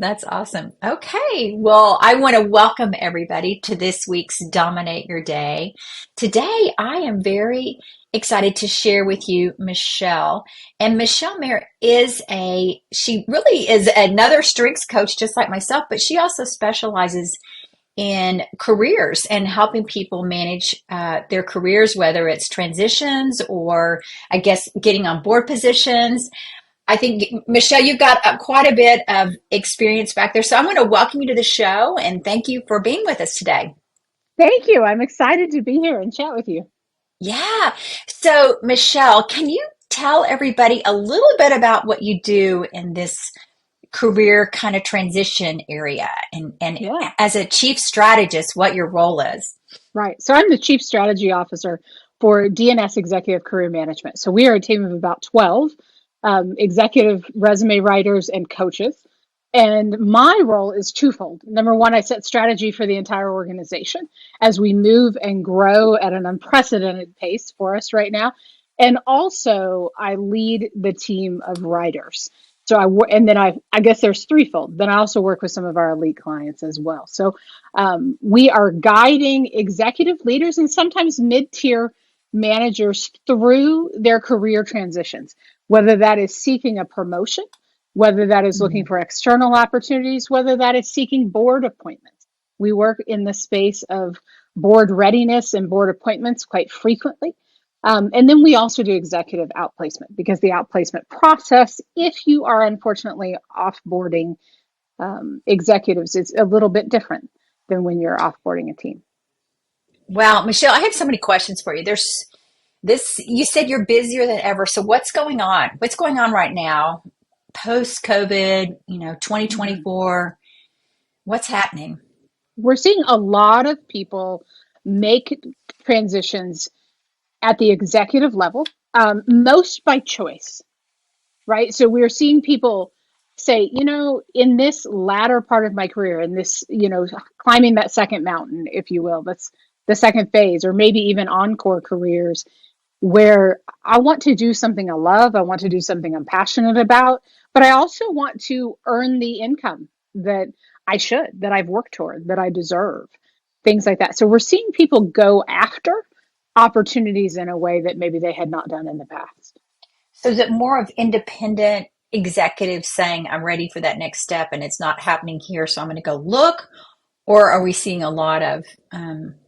That's awesome. Okay. Well, I want to welcome everybody to this week's Dominate Your Day. Today, I am very excited to share with you Michelle. And Michelle Merritt she really is another strengths coach, just like myself, but she also specializes in careers and helping people manage their careers, whether it's transitions or I guess getting on board positions. I think, Michelle, you've got quite a bit of experience back there. So I'm going to welcome you to the show and thank you for being with us today. Thank you. I'm excited to be here and chat with you. Yeah. So, Michelle, can you tell everybody a little bit about what you do in this career kind of transition area and Yeah, as a chief strategist, what your role is? right. So I'm the Chief Strategy Officer for DNS Executive Career Management. So we are a team of about 12 executive resume writers and coaches. And my role is twofold. Number one, I set strategy for the entire organization as we move and grow at an unprecedented pace for us right now. And also, I lead the team of writers. And then I guess there's threefold. Then I also work with some of our elite clients as well. So we are guiding executive leaders and sometimes mid-tier managers through their career transitions, whether that is seeking a promotion, whether that is looking Mhm. for external opportunities, whether that is seeking board appointments. We work in the space of board readiness and board appointments quite frequently. And then we also do executive outplacement because the outplacement process, if you are unfortunately offboarding executives, is a little bit different than when you're offboarding a team. Well, Michelle, I have so many questions for you. You said you're busier than ever. So what's going on? What's going on right now? Post COVID, Mhm. 2024, what's happening? We're seeing a lot of people make transitions at the executive level, most by choice, right? So we're seeing people say, in this latter part of my career, in this, climbing that second mountain, if you will, that's the second phase, or maybe even encore careers, where I want to do something I love, I want to do something I'm passionate about, but I also want to earn the income that that I've worked toward, that I deserve, things like that. So we're seeing people go after opportunities in a way that maybe they had not done in the past. So is it more of independent executives saying, I'm ready for that next step and it's not happening here, so I'm going to go look? Or are we seeing a lot of,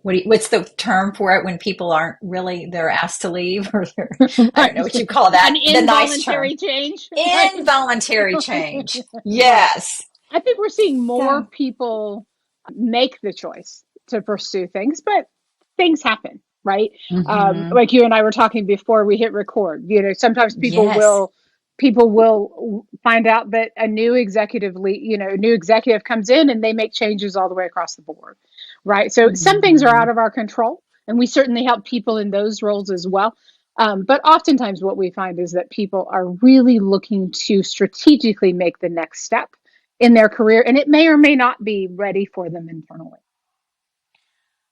what's the term for it when people aren't really, they're asked to leave or I don't know Right. what you call An that, the nice term, involuntary change, right? involuntary change. Right. Yes. I think we're seeing more So, people make the choice to pursue things, but things happen, right? mhm. Like you and I were talking before we hit record. Sometimes Yes. people will find out that a new executive comes in and they make changes all the way across the board, right? So some things are out Mhm. of our control, and we certainly help people in those roles as well. But oftentimes, what we find is that people are really looking to strategically make the next step in their career, and it may or may not be ready for them internally.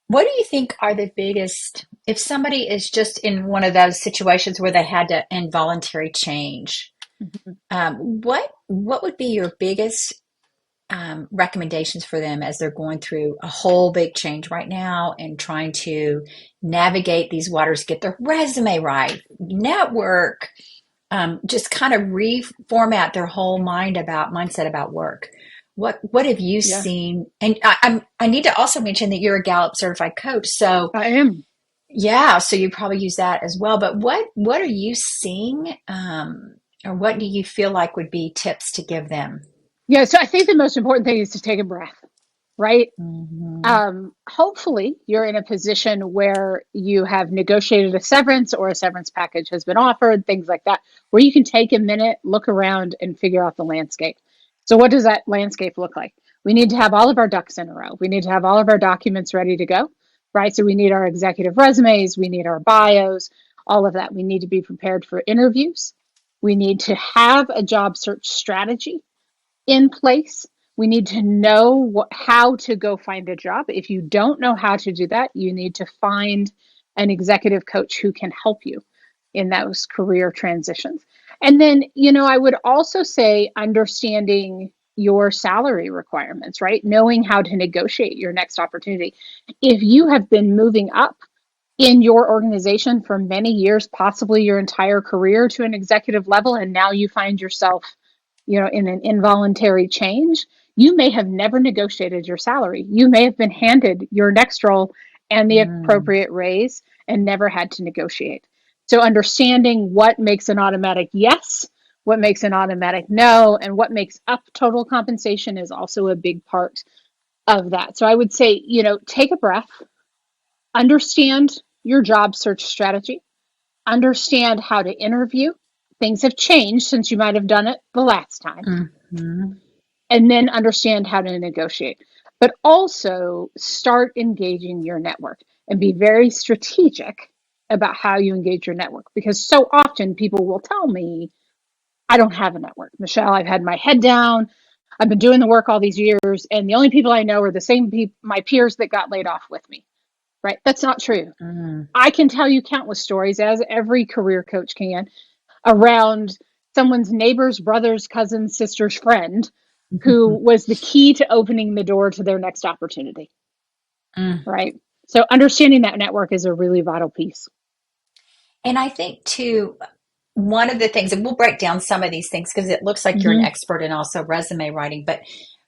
What do you think are the biggest, if somebody is just in one of those situations where they had to involuntary change, Mhm. what would be your biggest recommendations for them as they're going through a whole big change right now and trying to navigate these waters, get their resume right, network, just kind of reformat their whole mindset about work. What have you Yeah, seen? And I need to also mention that you're a Gallup certified coach, so I am. yeah, so you probably use that as well. But what are you seeing, or what do you feel like would be tips to give them? Yeah, so I think the most important thing is to take a breath, right? Hmm. Hopefully, you're in a position where you have negotiated a severance or a severance package has been offered, things like that, where you can take a minute, look around, and figure out the landscape. So, what does that landscape look like? We need to have all of our ducks in a row. We need to have all of our documents ready to go, right? So, we need our executive resumes, we need our bios, all of that. We need to be prepared for interviews. We need to have a job search strategy in place. We need to know how to go find a job. If you don't know how to do that, you need to find an executive coach who can help you in those career transitions. And then, I would also say understanding your salary requirements, right? Knowing how to negotiate your next opportunity. If you have been moving up in your organization for many years, possibly your entire career to an executive level, and now you find yourself, in an involuntary change, you may have never negotiated your salary. You may have been handed your next role and the Mm, appropriate raise and never had to negotiate. So understanding what makes an automatic yes, what makes an automatic no, and what makes up total compensation is also a big part of that. So I would say, take a breath, understand your job search strategy, understand how to interview. Things have changed since you might have done it the last time, mhm, and then understand how to negotiate. But also start engaging your network and be very strategic about how you engage your network, because so often people will tell me, I don't have a network. Michelle, I've had my head down. I've been doing the work all these years, and the only people I know are the same people, my peers that got laid off with me. Right? That's not true. mm, I can tell you countless stories, as every career coach can, around someone's neighbor's brother's cousin's sister's friend who was the key to opening the door to their next opportunity. mm. Right? So understanding that network is a really vital piece. And I think too, one of the things, and we'll break down some of these things because it looks like you're an Mm-hmm. expert in also resume writing, but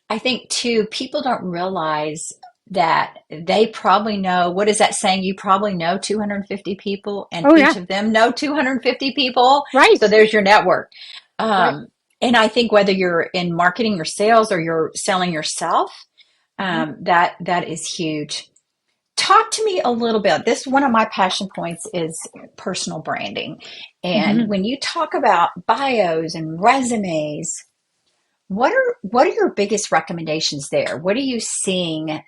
I think too, people don't realize that they probably know, what is that saying? You probably know 250 people and Oh each yeah. of them know 250 people. So Right. there's your network. Right. Um, and I think whether you're in marketing or sales or you're selling yourself, Mm-hmm. that is huge. Talk to me a little bit. This one of my passion points is personal branding. And Mm-hmm. when you talk about bios and resumes, what are your biggest recommendations there? What are you seeing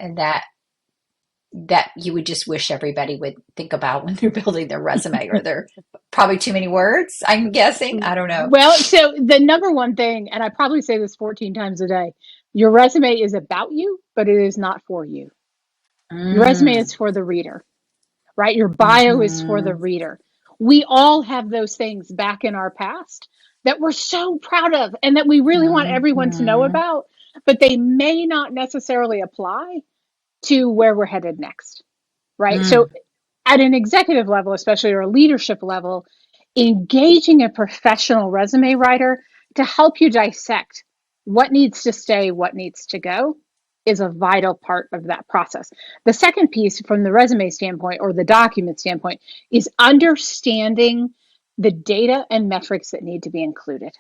that you would just wish everybody would think about when they're building their resume? Or they're probably too many words, I'm guessing. I don't know. Well, so the number one thing, and I probably say this 14 times a day, your resume is about you, but it is not for you. Your resume Mm, is for the reader, right? Your bio is for the mm-hmm, reader. We all have those things back in our past that we're so proud of and that we really want everyone to know mm-hmm, about, but they may not necessarily apply to where we're headed next, right? mm, So at an executive level, especially, or a leadership level, engaging a professional resume writer to help you dissect what needs to stay, what needs to go, is a vital part of that process. The second piece, from the resume standpoint or the document standpoint, is understanding the data and metrics that need to be included.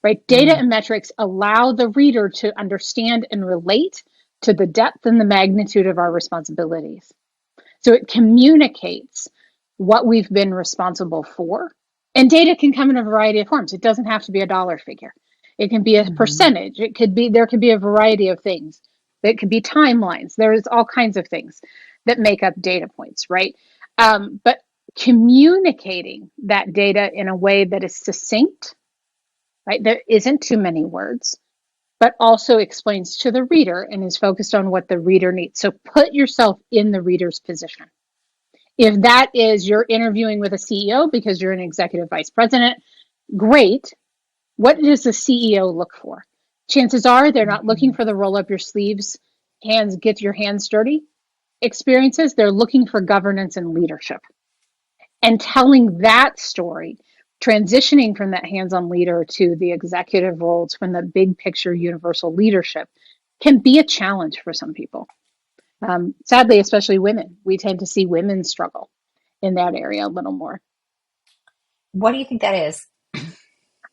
Right? Data mm, and metrics allow the reader to understand and relate to the depth and the magnitude of our responsibilities. So it communicates what we've been responsible for. And data can come in a variety of forms. It doesn't have to be a dollar figure. It can be a mm-hmm. percentage. There could be a variety of things. It could be timelines. There's all kinds of things that make up data points, right? But communicating that data in a way that is succinct, right? There isn't too many words, but also explains to the reader and is focused on what the reader needs. So put yourself in the reader's position. If that is you're interviewing with a CEO because you're an executive vice president, great. What does the CEO look for? Chances are they're not looking Mm-hmm. for the roll up your sleeves, get your hands dirty experiences. They're looking for governance and leadership. And telling that story, transitioning from that hands on leader to the executive roles, from the big picture universal leadership, can be a challenge for some people. Sadly, especially women, we tend to see women struggle in that area a little more. What do you think that is?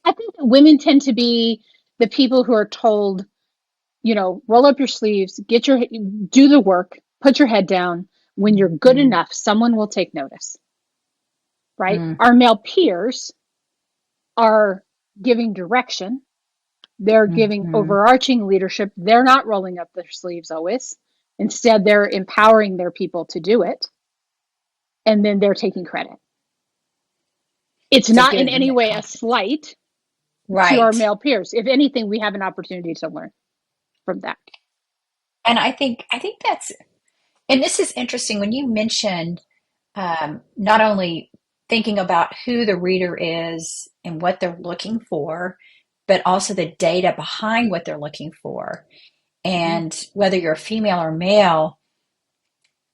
I think that women tend to be the people who are told, roll up your sleeves, do the work, put your head down. When you're good Mm-hmm. enough, someone will take notice, right? Mm, Our male peers are giving direction. They're giving mm-hmm. overarching leadership. They're not rolling up their sleeves always. Instead, they're empowering their people to do it, and then they're taking credit. It's It's a not in good any way a compliment. slight to our Right. male peers. If anything, we have an opportunity to learn from that. And I think that's, and this is interesting when you mentioned not only thinking about who the reader is and what they're looking for, but also the data behind what they're looking for. Mhm. And whether you're female or male,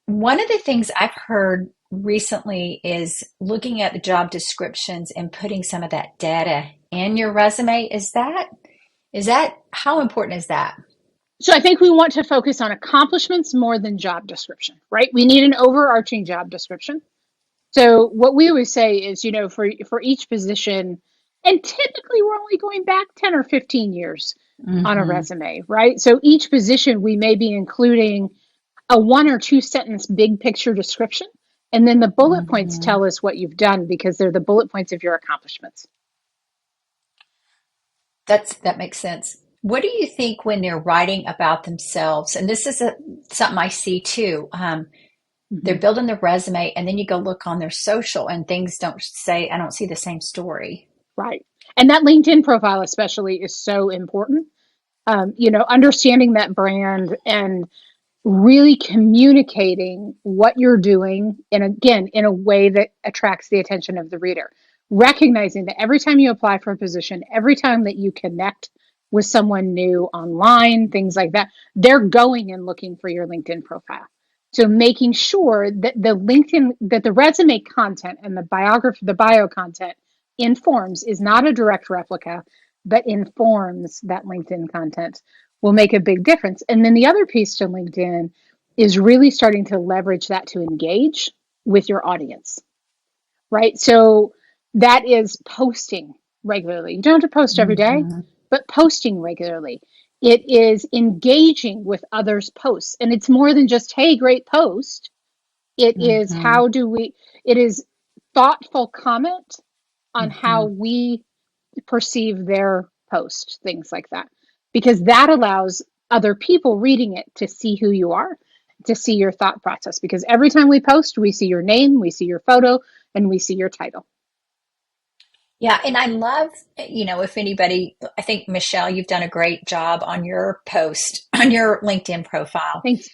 one of the things I've heard recently is looking at the job descriptions and putting some of that data in your resume. Is that how important is that? So I think we want to focus on accomplishments more than job description, right? We need an overarching job description. So what we always say is, for each position, and typically we're only going back 10 or 15 years on a Mm-hmm. resume, right? So each position we may be including a one or two sentence big picture description, and then the bullet points Mm-hmm. tell us what you've done because they're the bullet points of your accomplishments. That makes sense. What do you think when they're writing about themselves? And this is something I see too. They're Mhm. building their resume, and then you go look on their social, and things don't say. I don't see the same story. Right. And that LinkedIn profile especially is so important. Understanding that brand and really communicating what you're doing, and again in a way that attracts the attention of the reader, recognizing that every time you apply for a position, every time that you connect with someone new online, things like that, they're going and looking for your LinkedIn profile. So making sure that the resume content and the bio content informs, is not a direct replica, but informs that LinkedIn content, will make a big difference. And then the other piece to LinkedIn is really starting to leverage that to engage with your audience, right? So that is posting regularly. You don't have to post every day, Mm-hmm. but posting regularly. It is engaging with others' posts. And it's more than just, hey, great post. It is Mm-hmm. it is thoughtful comment on how Mm-hmm. we perceive their post, things like that, because that allows other people reading it to see who you are, to see your thought process. Because every time we post, we see your name, we see your photo, and we see your title. Yeah, and I love, if anybody, I think Michelle, you've done a great job on your post, on your LinkedIn profile. Thanks.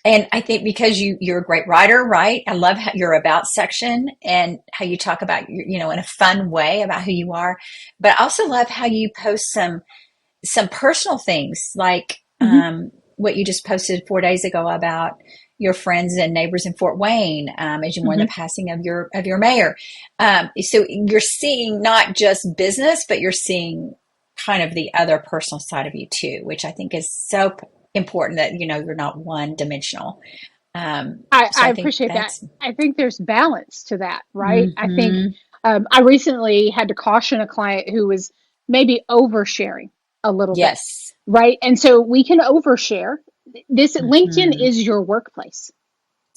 And I think because you're a great writer, right? I love how your about section and how you talk about, in a fun way about who you are. But I also love how you post some personal things like Mm-hmm. what you just posted 4 days ago about your friends and neighbors in Fort Wayne as you mourn the Mm-hmm. passing passing of your mayor. So you're seeing not just business, but you're seeing kind of the other personal side of you too, which I think is so important that you're not one dimensional. So I I think appreciate that. that's I think there's balance to that, right? I think hmm I recently had to caution a client who was maybe oversharing a little bit, yes. right? And so we can overshare. This LinkedIn hmm is your workplace,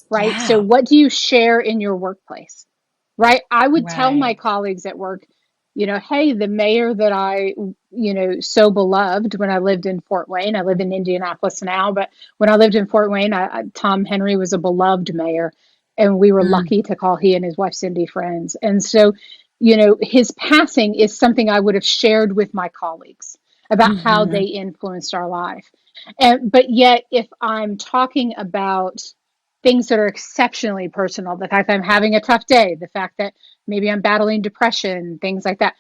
right? So Yeah. what do you share in your workplace, right? I would tell my Right. colleagues at work, hey, the mayor that I, so beloved when I lived in Fort Wayne, I live in Indianapolis now, but when I lived in Fort Wayne, Tom Henry was a beloved mayor, and we were Mm. lucky to call he and his wife Cindy friends. And so, his passing is something I would have shared with my colleagues about how they hmm influenced our life. But yet, if I'm talking about things that are exceptionally personal, the fact that I'm having a tough day, the fact that maybe I'm battling depression, things like that,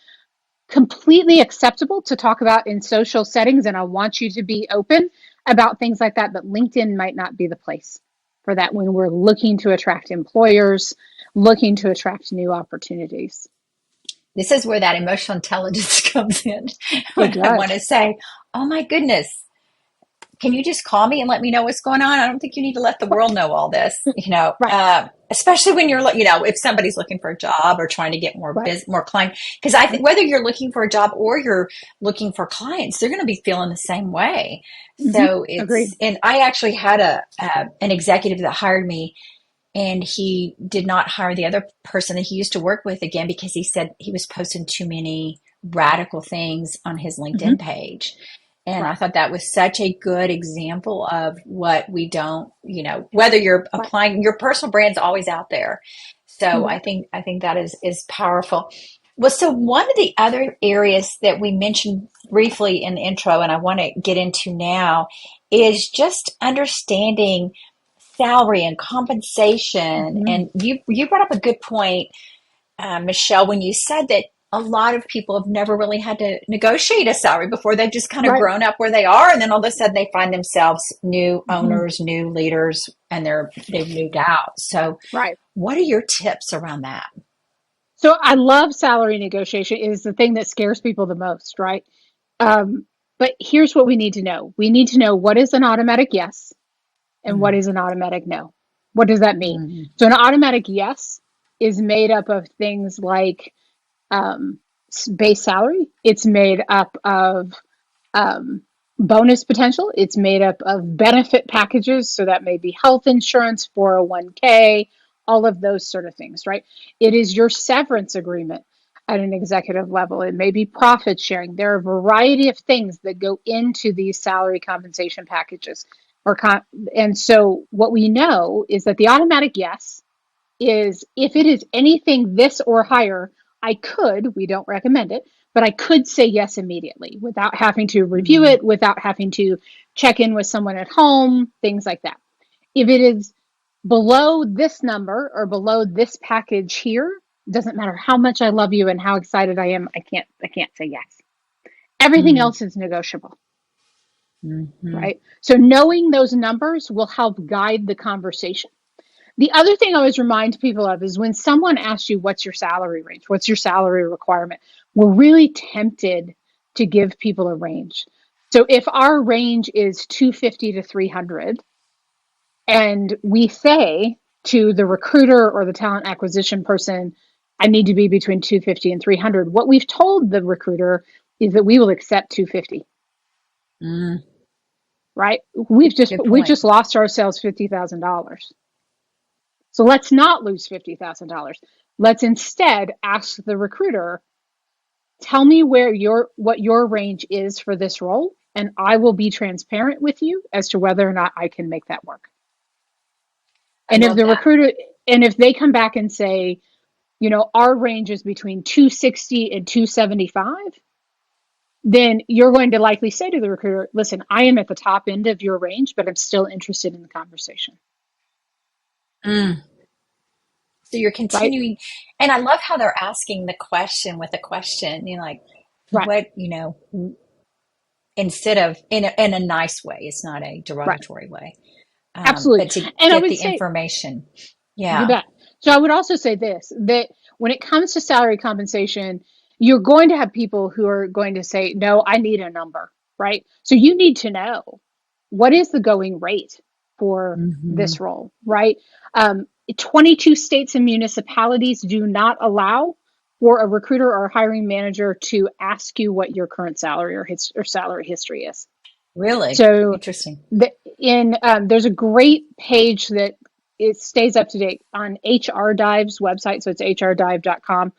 completely acceptable to talk about in social settings. And I want you to be open about things like that. But LinkedIn might not be the place for that when we're looking to attract employers, looking to attract new opportunities. This is where that emotional intelligence comes in. It When I want does. to say, oh my goodness, can you just call me and let me know what's going on? I don't think you need to let the world know all this, Right, especially when you're, if somebody's looking for a job or trying to get right. more clients. Because I think whether you're looking for a job or you're looking for clients, they're going to be feeling the same way. Mm-hmm. So Agreed. and I actually had an executive that hired me, and he did not hire the other person that he used to work with again because he said he was posting too many radical things on his Mm-hmm. LinkedIn page. And I Right, thought that was such a good example of what we don't, whether you're right. applying your personal brand's always out there. So Mm-hmm. I think that is powerful. Well, so one of the other areas that we mentioned briefly in the intro, and I want to get into now, is just understanding salary and compensation. Mm-hmm. And you brought up a good point, Michelle, when you said that a lot of people have never really had to negotiate a salary before. They've just kind of Right. grown up where they are, and then all of a sudden they find themselves new Hmm. owners, new leaders, and they've moved out. So, Right. what are your tips around that? So I love salary negotiation. It is the thing that scares people the most, right? Um, but here's what we need to know. We need to know what is an automatic yes and what Mm, is an automatic no. What does that mean? mm, So an automatic yes is made up of things like um, base salary. It's made up of um, bonus potential. It's made up of benefit packages. So that may be health insurance, 401k, all of those sort of things, right? It is your severance agreement at an executive level. It may be profit sharing. There are a variety of things that go into these salary compensation packages. And so what we know is that the automatic yes is if it is anything this or higher, we don't recommend it, but I could say yes immediately without having to review mm, it, without having to check in with someone at home, things like that. If it is below this number or below this package here, doesn't matter how much I love you and how excited I am, I can't say yes. Everything mm, else is negotiable, mhm. right? So knowing those numbers will help guide the conversation. The other thing I always remind people of is when someone asks you, what's your salary range? What's your salary requirement? We're really tempted to give people a range. So if our range is 250 to 300, and we say to the recruiter or the talent acquisition person, I need to be between 250 and 300, what we've told the recruiter is that we will accept 250, Mm, right? We've good we've point. just lost ourselves $50,000. So let's not lose $50,000. Let's instead ask the recruiter, tell me what your range is for this role, and I will be transparent with you as to whether or not I can make that work. I And if love the that. recruiter and if they come back and say, our range is between 260 and 275, then you're going to likely say to the recruiter, listen, I am at the top end of your range, but I'm still interested in the conversation, Mm. So you're right? continuing, and I love how they're asking the question with a question. Like, Right, what, instead of in a nice way, it's not a right. derogatory way, Absolutely. but to And I get would the say, information. you Yeah. bet. So I would also say this, that when it comes to salary compensation, you're going to have people who are going to say, no, I need a number, right? So you need to know what is the going rate for Hmm. this role, right? Um, 22 states and municipalities do not allow for a recruiter or a hiring manager to ask you what your current salary or salary history is. Really So interesting. there's a great page that it stays up to date on HR Dive's website. So it's hrdive.com.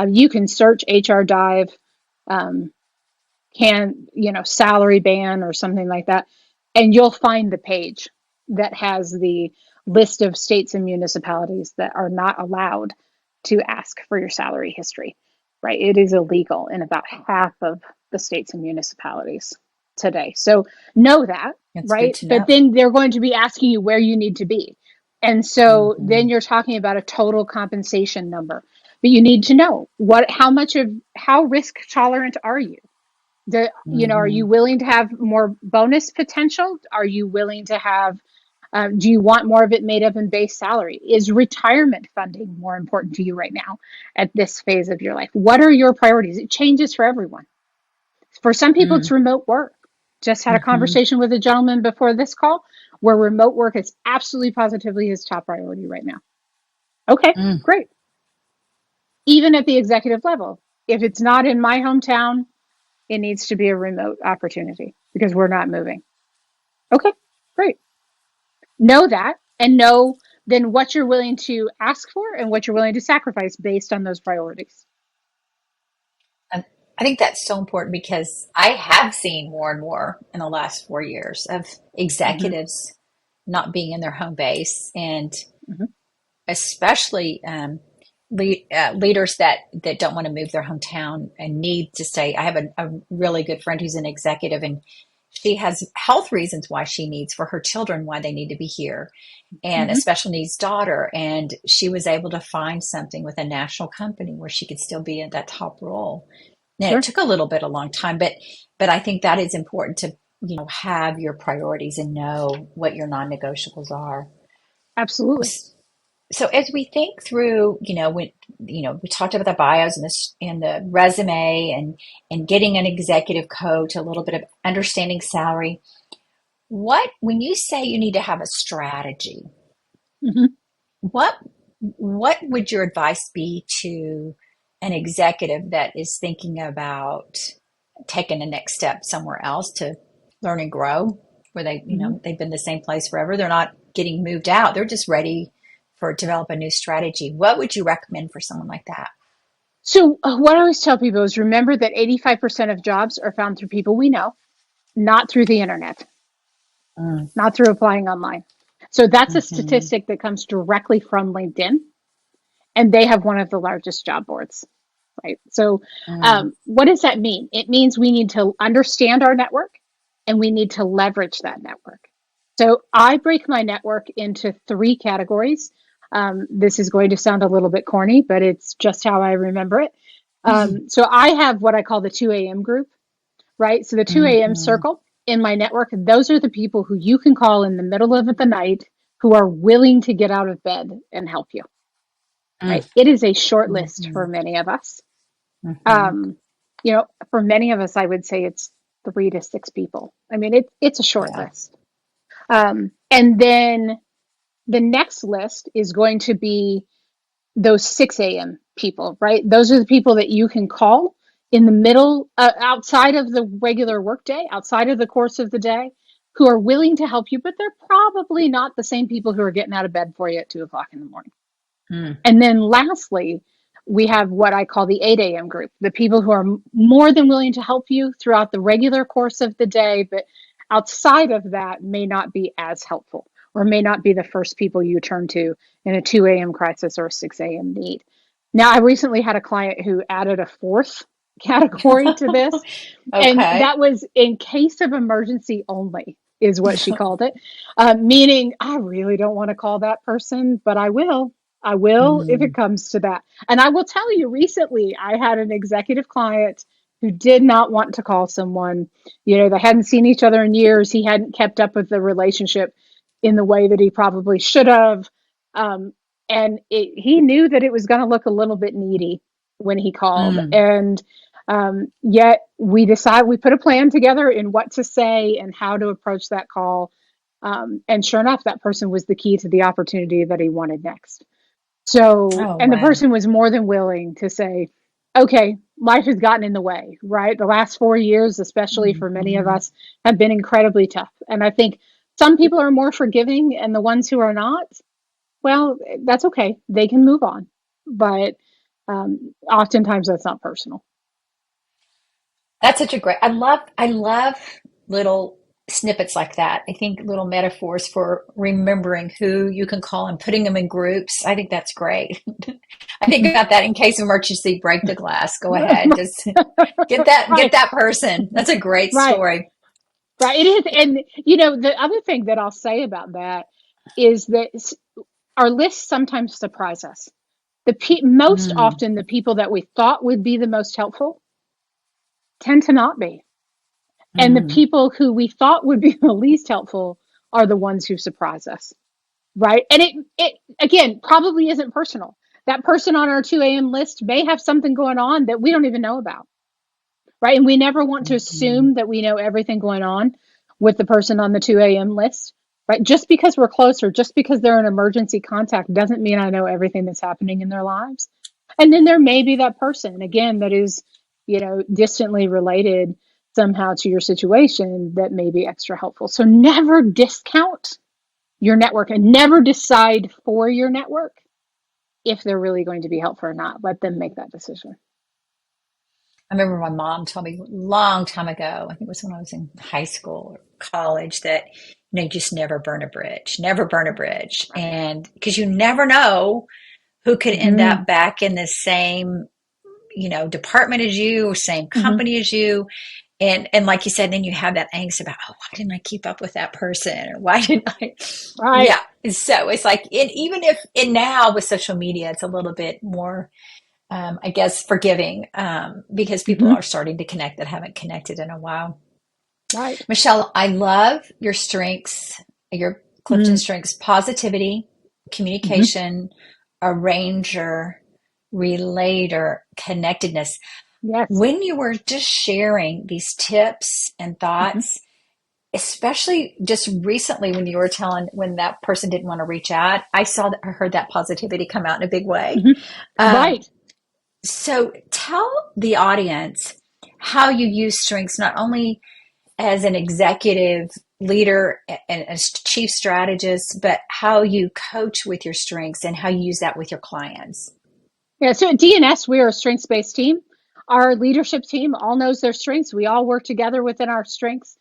You can search HR Dive, um, salary ban or something like that, and you'll find the page that has the list of states and municipalities that are not allowed to ask for your salary history, right? It is illegal in about half of the states and municipalities today. So know that, It's good right? to But know. then they're going to be asking you where you need to be. And so then Hmm. you're talking about a total compensation number. But you need to know how risk tolerant are you? Are Hmm. you willing to have more bonus potential? Are you willing to have, do you want more of it made up in base salary? Is retirement funding more important to you right now at this phase of your life? What are your priorities? It changes for everyone. For some people, it's remote work. Just had a Hmm. conversation with a gentleman before this call where remote work is absolutely positively his top priority right now. Okay, Mm. great. Even at the executive level, if it's not in my hometown, it needs to be a remote opportunity because we're not moving. Okay, great. Know that and know then what you're willing to ask for and what you're willing to sacrifice based on those priorities. And I think that's so important because I have seen more and more in the last 4 years of Mm-hmm, executives not being in their home base, and mm-hmm, especially leaders that don't want to move their hometown and need to stay. I have a really good friend who's an executive, and she has health reasons why she needs for her children, why they need to be here, and a Hmm. special needs daughter. And she was able to find something with a national company where she could still be in that top role. And it Sure. took a long time, but I think that is important to, have your priorities and know what your non-negotiables are. Absolutely. So as we think through, we talked about the bios and the resume and getting an executive coach, a little bit of understanding salary. When you say you need to have a strategy, Hmm. what what would your advice be to an executive that is thinking about taking the next step somewhere else to learn and grow, where Hmm. they've been the same place forever. They're not getting moved out. They're just ready for develop a new strategy. What would you recommend for someone like that? So, what I always tell people is remember that 85% of jobs are found through people we know, not through the internet, Mm, not through applying online. So, that's a hmm statistic that comes directly from LinkedIn, and they have one of the largest job boards, right? So, mm, what does that mean? It means we need to understand our network and we need to leverage that network. So, I break my network into three categories. This is going to sound a little bit corny, but it's just how I remember it. So, I have what I call the 2 a.m. group, right? So, the 2 a.m. hmm circle in my network, those are the people who you can call in the middle of the night who are willing to get out of bed and help you, right? It is a short list for hmm many of us. hmm Um, for many of us, I would say it's 3 to 6 people. I mean, it's a short Yeah. list. And then the next list is going to be those 6 a.m. people, right? Those are the people that you can call in the middle, outside of the regular workday, outside of the course of the day, who are willing to help you, but they're probably not the same people who are getting out of bed for you at 2 o'clock in the morning. Mm. And then lastly, we have what I call the 8 a.m. group, the people who are more than willing to help you throughout the regular course of the day, but outside of that may not be as helpful or may not be the first people you turn to in a 2 a.m. crisis or a 6 a.m. need. Now, I recently had a client who added a fourth category to this, and Okay. that was in case of emergency only, is what she called it. Meaning, I really don't want to call that person, but I will. I will if it Mm. comes to that. And I will tell you, recently, I had an executive client who did not want to call someone. They hadn't seen each other in years. He hadn't kept up with the relationship in the way that he probably should have. Um, and he knew that it was going to look a little bit needy when he called. Mm. And yet we put a plan together in what to say and how to approach that call. And sure enough, that person was the key to the opportunity that he wanted next. So, Oh, and the wow. person was more than willing to say, okay, life has gotten in the way, right? The last 4 years, especially for many of Hmm us, have been incredibly tough. And I think some people are more forgiving, and the ones who are not, well, that's okay. They can move on. But oftentimes that's not personal. That's such a great. I love little snippets like that. I think little metaphors for remembering who you can call and putting them in groups. I think that's great. I think about that in case of emergency, break the glass. Go ahead. Just get Right, that person. That's a great right, story. right. It is. And, the other thing that I'll say about that is that our lists sometimes surprise us. Most Mm, often, the people that we thought would be the most helpful tend to not be. And the mm, people who we thought would be the least helpful are the ones who surprise us, right? And it again probably isn't personal. That person on our 2 a.m. list may have something going on that we don't even know about, right? And we never want to mm. assume that we know everything going on with the person on the 2 a.m. list, right? Just because we're close or just because they're an emergency contact doesn't mean I know everything that's happening in their lives. And then there may be that person, again, that is, distantly related somehow to your situation that may be extra helpful. So never discount your network and never decide for your network if they're really going to be helpful or not. Let them make that decision. I remember my mom told me a long time ago, I think it was when I was in high school or college, that just never burn a bridge, never burn a bridge. Right. And because you never know who could end Mm-hmm. up back in the same, department as you, or same Mm-hmm. company as you. And like you said, then you have that angst about, oh, why didn't I keep up with that person? Or why didn't I? Right. Yeah. So it's like, even if, and now with social media, it's a little bit more, I guess, forgiving, because people Hmm. are starting to connect that haven't connected in a while. Right. Michelle, I love your strengths, your Clifton Mm-hmm. strengths: positivity, communication, arranger, relator, connectedness. Yes. When you were just sharing these tips and Hmm. thoughts, especially just recently when you were telling when that person didn't want to reach out, I heard that positivity come out in a big way. Hmm. Um, Right. so tell the audience how you use strengths not only as an executive leader and a chief strategist, but how you coach with your strengths and how you use that with your clients. Yeah, so at DNS, we are a strengths-based team. Our leadership team all knows their strengths. We all work together within our strengths.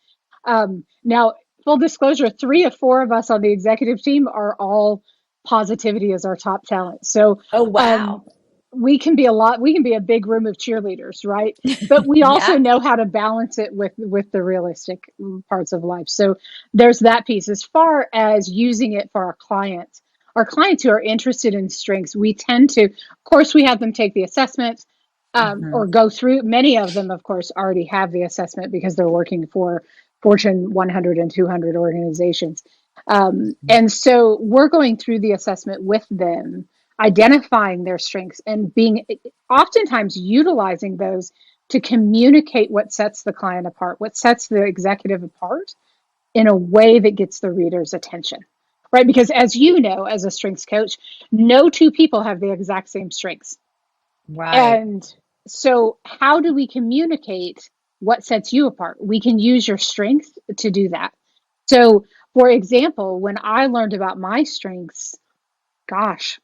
Now, full disclosure, three of four of us on the executive team are all positivity as our top talent. So Oh, um, wow. we can be a big room of cheerleaders, right? But we also Yeah. know how to balance it with the realistic parts of life. So there's that piece. As far as using it for our clients who are interested in strengths, we tend to, of course, we have them take the assessment, Hmm. or go through. Many of them, of course, already have the assessment because they're working for Fortune 100 and 200 organizations. And so we're going through the assessment with them, identifying their strengths and being oftentimes utilizing those to communicate what sets the client apart, what sets the executive apart in a way that gets the reader's attention. Right? Because as you know, as a strengths coach, no two people have the exact same strengths. Right. And so, how do we communicate what sets you apart? We can use your strengths to do that. So, for example, when I learned about my strengths, gosh,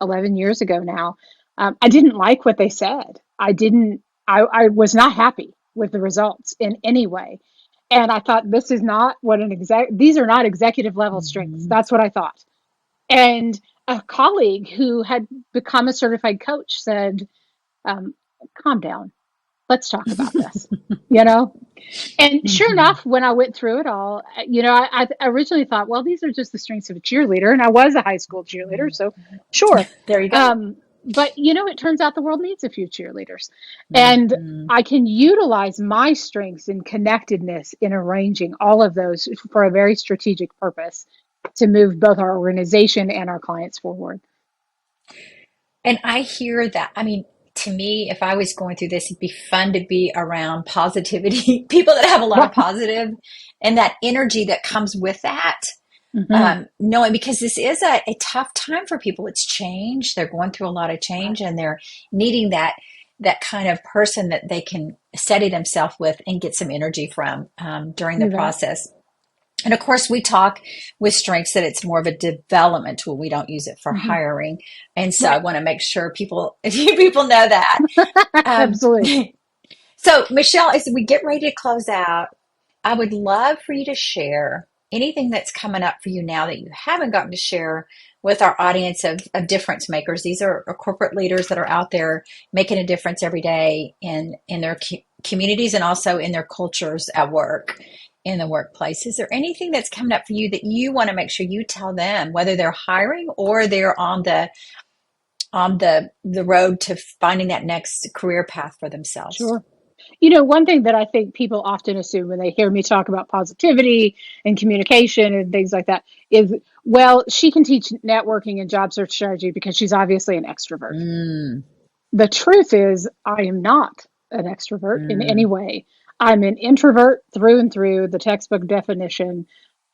11 years ago now, I didn't like what they said. I was not happy with the results in any way. And I thought, this is not what these are not executive level strengths. Hmm. That's what I thought. And a colleague who had become a certified coach said, um, calm down. Let's talk about this, you know? And sure Hmm. enough, when I went through it all, I originally thought, well, these are just the strengths of a cheerleader. And I was a high school cheerleader. So sure. There you go. But, it turns out the world needs a few cheerleaders. And Hmm. I can utilize my strengths in connectedness in arranging all of those for a very strategic purpose to move both our organization and our clients forward. And I hear that. I mean, to me, if I was going through this, it'd be fun to be around positivity, people that have a lot of Right. positive and that energy that comes with that. Hmm. Knowing, because this is a tough time for people. It's change. They're going through a lot of change and they're needing that kind of person that they can steady themselves with and get some energy from, during the You bet. process. And of course, we talk with strengths that it's more of a development tool. We don't use it for Hmm. hiring. And so I Right. want to make sure people know that. Um, Absolutely. so, Michelle, as we get ready to close out, I would love for you to share anything that's coming up for you now that you haven't gotten to share with our audience of difference makers. These are corporate leaders that are out there making a difference every day in their communities and also in their cultures at work, in the workplace. Is there anything that's coming up for you that you want to make sure you tell them, whether they're hiring or they're on the road to finding that next career path for themselves? Sure. One thing that I think people often assume when they hear me talk about positivity and communication and things like that is, well, she can teach networking and job search strategy because she's obviously an extrovert. Mm, The truth is, I am not an extrovert in any mm, way. I'm an introvert through and through, the textbook definition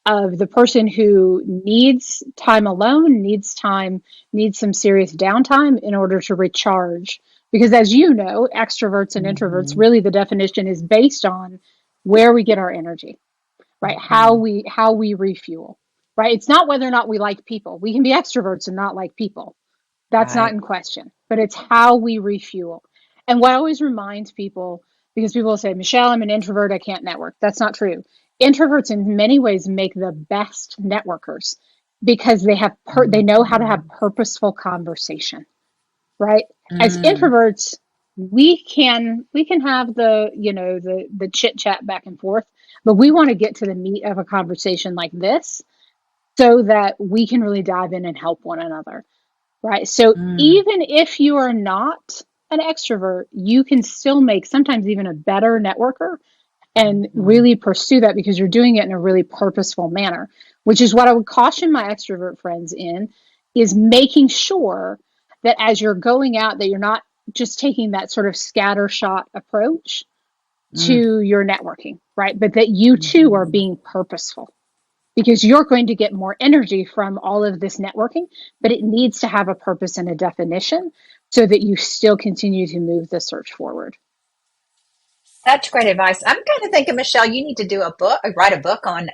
of the person who needs time alone, needs some serious downtime in order to recharge. Because as you know, extroverts and introverts, mhm, really the definition is based on where we get our energy, right? How mhm. we refuel, right? It's not whether or not we like people. We can be extroverts and not like people. That's not Right. in question, but it's how we refuel. And what I always remind people, because people will say, Michelle, I'm an introvert, I can't network. That's not true. Introverts in many ways make the best networkers because they know how to have Mhm, purposeful conversation, right? As mm, introverts, we can have the, the chit chat back and forth, but we want to get to the meat of a conversation like this so that we can really dive in and help one another, right? So Mm, even if you are not an extrovert, you can still make sometimes even a better networker and mhm, really pursue that because you're doing it in a really purposeful manner, which is what I would caution my extrovert friends in, is making sure that as you're going out that you're not just taking that sort of scattershot approach mm, to your networking, right? But that you too are mhm. being purposeful because you're going to get more energy from all of this networking, but it needs to have a purpose and a definition so that you still continue to move the search forward. Such great advice. I'm kind of thinking, Michelle, you need to do a book, write a book on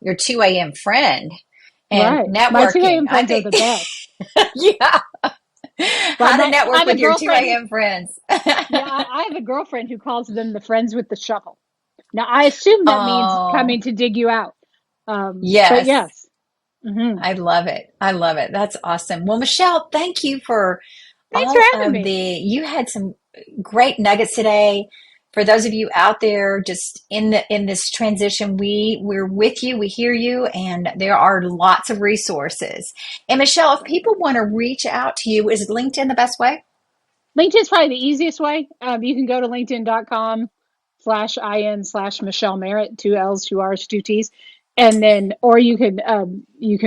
your 2 a.m. friend and Right. My 2 networking. a.m. I friends are think, the best. yeah, Right. how to I network have a with your girlfriend. 2 a.m. friends. Yeah, I have a girlfriend who calls them the friends with the shovel. Now, I assume that means Oh, coming to dig you out. But yes. yes. Hmm. I love it. I love it. That's awesome. Well, Michelle, thank you for Thanks for having me. you had some great nuggets today. For those of you out there just in this transition, we're with you, we hear you, and there are lots of resources. And Michelle, if people want to reach out to you, is LinkedIn the best way? LinkedIn is probably the easiest way. You can go to linkedin.com/in/slash Michelle Merritt, two L's, two R's, two T's. And then, or you can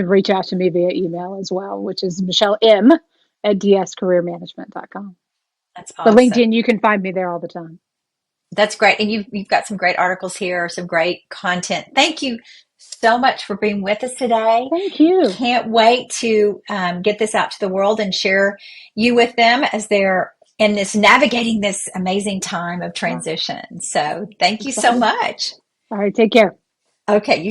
reach out to me via email as well, which is Michelle M at dscareermanagement.com. That's But awesome. LinkedIn, you can find me there all the time. That's great. And you've got some great articles here, some great content. Thank you so much for being with us today. Thank you. Can't wait to get this out to the world and share you with them as they're in this navigating this amazing time of Wow, transition. So thank you so excited. much. All right, take care. Okay, you